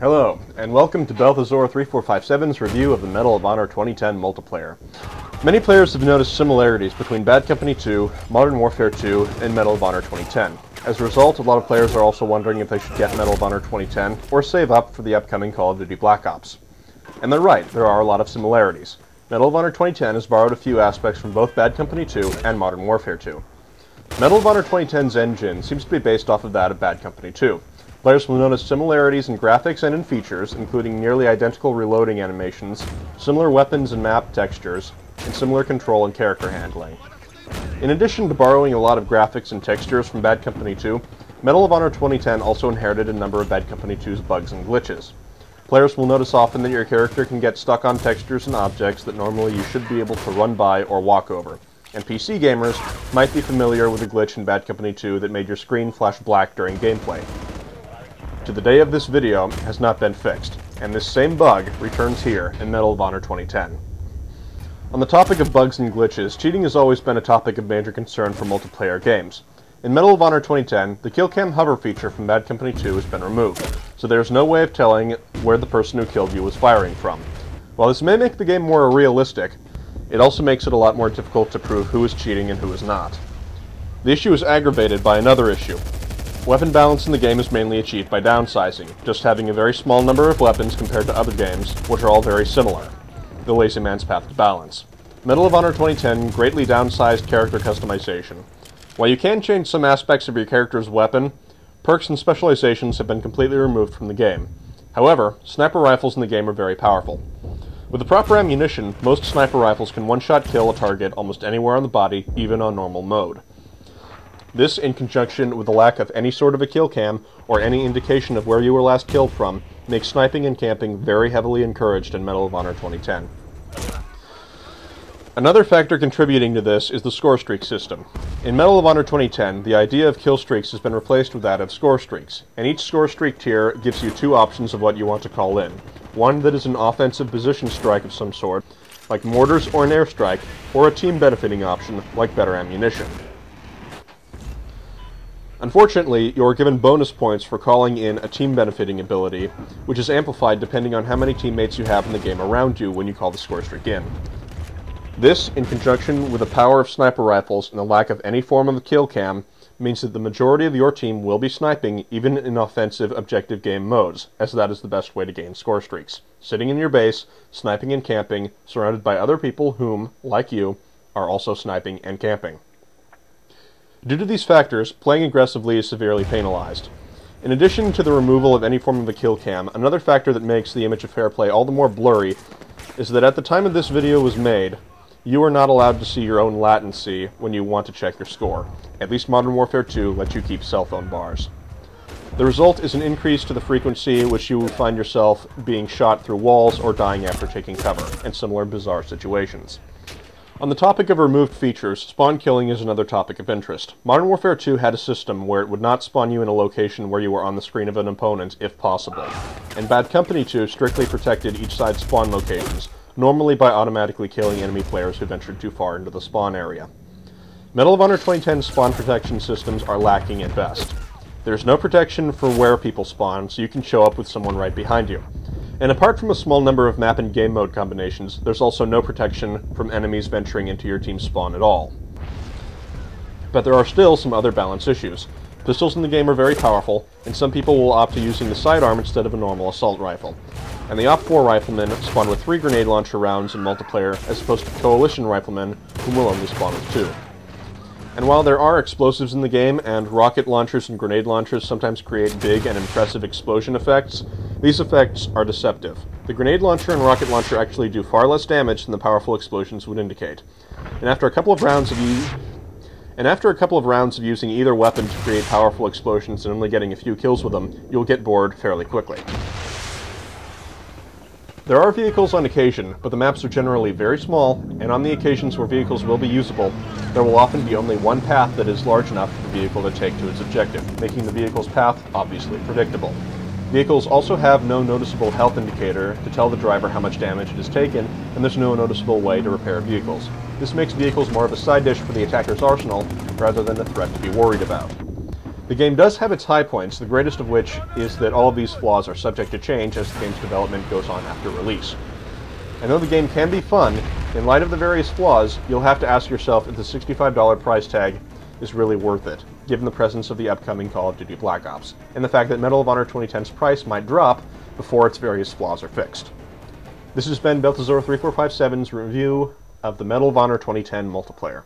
Hello, and welcome to Balthazar3457's review of the Medal of Honor 2010 multiplayer. Many players have noticed similarities between Bad Company 2, Modern Warfare 2, and Medal of Honor 2010. As a result, a lot of players are also wondering if they should get Medal of Honor 2010 or save up for the upcoming Call of Duty Black Ops. And they're right, there are a lot of similarities. Medal of Honor 2010 has borrowed a few aspects from both Bad Company 2 and Modern Warfare 2. Medal of Honor 2010's engine seems to be based off of that of Bad Company 2. Players will notice similarities in graphics and in features, including nearly identical reloading animations, similar weapons and map textures, and similar control and character handling. In addition to borrowing a lot of graphics and textures from Bad Company 2, Medal of Honor 2010 also inherited a number of Bad Company 2's bugs and glitches. Players will notice often that your character can get stuck on textures and objects that normally you should be able to run by or walk over, and PC gamers might be familiar with a glitch in Bad Company 2 that made your screen flash black during gameplay. To the day of this video, has not been fixed, and this same bug returns here in Medal of Honor 2010. On the topic of bugs and glitches, cheating has always been a topic of major concern for multiplayer games. In Medal of Honor 2010, the kill cam hover feature from Bad Company 2 has been removed, so there is no way of telling where the person who killed you was firing from. While this may make the game more realistic, it also makes it a lot more difficult to prove who is cheating and who is not. The issue is aggravated by another issue. Weapon balance in the game is mainly achieved by downsizing, just having a very small number of weapons compared to other games, which are all very similar. The lazy man's path to balance. Medal of Honor 2010 greatly downsized character customization. While you can change some aspects of your character's weapon, perks and specializations have been completely removed from the game. However, sniper rifles in the game are very powerful. With the proper ammunition, most sniper rifles can one-shot kill a target almost anywhere on the body, even on normal mode. This, in conjunction with the lack of any sort of a kill cam, or any indication of where you were last killed from, makes sniping and camping very heavily encouraged in Medal of Honor 2010. Another factor contributing to this is the score streak system. In Medal of Honor 2010, the idea of kill streaks has been replaced with that of score streaks, and each score streak tier gives you two options of what you want to call in. One that is an offensive position strike of some sort, like mortars or an airstrike, or a team benefiting option, like better ammunition. Unfortunately, you are given bonus points for calling in a team benefiting ability, which is amplified depending on how many teammates you have in the game around you when you call the score streak in. This, in conjunction with the power of sniper rifles and the lack of any form of a kill cam, means that the majority of your team will be sniping even in offensive objective game modes, as that is the best way to gain score streaks. Sitting in your base, sniping and camping, surrounded by other people whom, like you, are also sniping and camping. Due to these factors, playing aggressively is severely penalized. In addition to the removal of any form of a kill cam, another factor that makes the image of fair play all the more blurry is that at the time of this video was made, you are not allowed to see your own latency when you want to check your score. At least Modern Warfare 2 lets you keep cell phone bars. The result is an increase to the frequency in which you will find yourself being shot through walls or dying after taking cover, and similar bizarre situations. On the topic of removed features, spawn killing is another topic of interest. Modern Warfare 2 had a system where it would not spawn you in a location where you were on the screen of an opponent, if possible. And Bad Company 2 strictly protected each side's spawn locations, normally by automatically killing enemy players who ventured too far into the spawn area. Medal of Honor 2010's spawn protection systems are lacking at best. There's no protection for where people spawn, so you can show up with someone right behind you. And apart from a small number of map and game mode combinations, there's also no protection from enemies venturing into your team's spawn at all. But there are still some other balance issues. Pistols in the game are very powerful, and some people will opt to using the sidearm instead of a normal assault rifle. And the Op-4 riflemen spawn with 3 grenade launcher rounds in multiplayer, as opposed to Coalition riflemen, whom will only spawn with 2. And while there are explosives in the game, and rocket launchers and grenade launchers sometimes create big and impressive explosion effects, these effects are deceptive. The grenade launcher and rocket launcher actually do far less damage than the powerful explosions would indicate. And after a couple of rounds of using either weapon to create powerful explosions and only getting a few kills with them, you'll get bored fairly quickly. There are vehicles on occasion, but the maps are generally very small, and on the occasions where vehicles will be usable, there will often be only one path that is large enough for the vehicle to take to its objective, making the vehicle's path obviously predictable. Vehicles also have no noticeable health indicator to tell the driver how much damage it has taken, and there's no noticeable way to repair vehicles. This makes vehicles more of a side dish for the attacker's arsenal, rather than a threat to be worried about. The game does have its high points, the greatest of which is that all of these flaws are subject to change as the game's development goes on after release. And though the game can be fun, in light of the various flaws, you'll have to ask yourself if the $65 price tag is really worth it, given the presence of the upcoming Call of Duty Black Ops, and the fact that Medal of Honor 2010's price might drop before its various flaws are fixed. This has been Balthazar3457's review of the Medal of Honor 2010 multiplayer.